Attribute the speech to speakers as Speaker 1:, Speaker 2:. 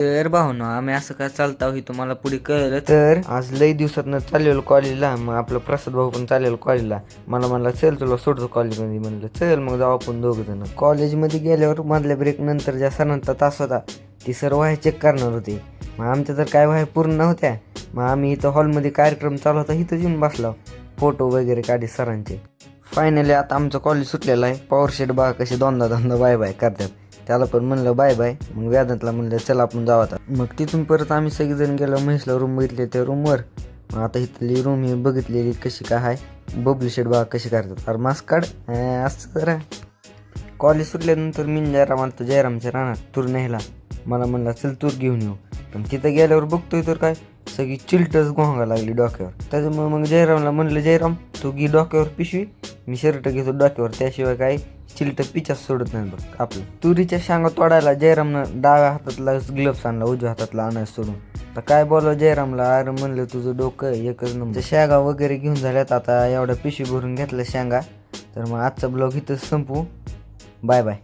Speaker 1: तर भावना आम्ही असं काय चालता हे तुम्हाला पुढे कळलं. तर आज लई दिवसातनं चाललेलो कॉलेजला. मग आपलं प्रसाद भाऊ पण चाललेलो कॉलेजला. मला म्हणला चल तुला सोडतो कॉलेजमध्ये. म्हणलं चल मग जाऊ आपण दोघं जण. कॉलेजमध्ये गेल्यावर मधल्या ब्रेक नंतर ज्या सरांचा तास होता ती सर वाह्या चेक करणार होते. मग आमच्या तर काय वाह्या पूर्ण नव्हत्या. मग आम्ही इथं हॉलमध्ये कार्यक्रम चालू होता इथं येऊन बसलो. फोटो वगैरे काढे सरांचे. फायनली आता आमचं कॉलेज सुटलेलं आहे. पॉवर शेट बघा कसे दोनदा बाय बाय करतात. त्याला पण म्हणलं बाय बाय. मग वेदांतला म्हणलं चला आपण जाऊ आता. मग तिथून परत आम्ही सगळेजण गेलो महेशला रूम बघितले त्या रूमवर. मग आता इथली रूम ही बघितलेली कशी काय आहे. बबली शेट बघा कशी करतात. अरे मास्क काढ असं जरा. कॉलेज सुटल्यानंतर मी जयराम तो जयरामच्या राहणार तूर न्यायला. मला म्हणला चल तूर घेऊन येऊ. पण तिथं गेल्यावर बघतोय तर काय सगळी चिलटच गोंगा लागली डोक्यावर. त्याच्यामुळे मग जयरामला म्हणलं जयराम तू घे डोक्यावर पिशवी, मी शर्ट घेतो डोक्यावर. त्याशिवाय काय चिलट पिचाच सोडत नाही बघ आपलं. तुरीच्या शांगा तोडायला जयरामनं डाव्या हातातला ग्लव्स आणला उजव्या हातातला आणायचं सोडून. आता काय बोलावं जयरामला. अरे म्हणलं तुझं डोकं एकच नंबर. शेंगा वगैरे घेऊन झाल्यात. आता एवढ्या पिशवी भरून घेतल्या शेंगा. तर मग आजचा ब्लॉग इथंच संपू. Bye bye.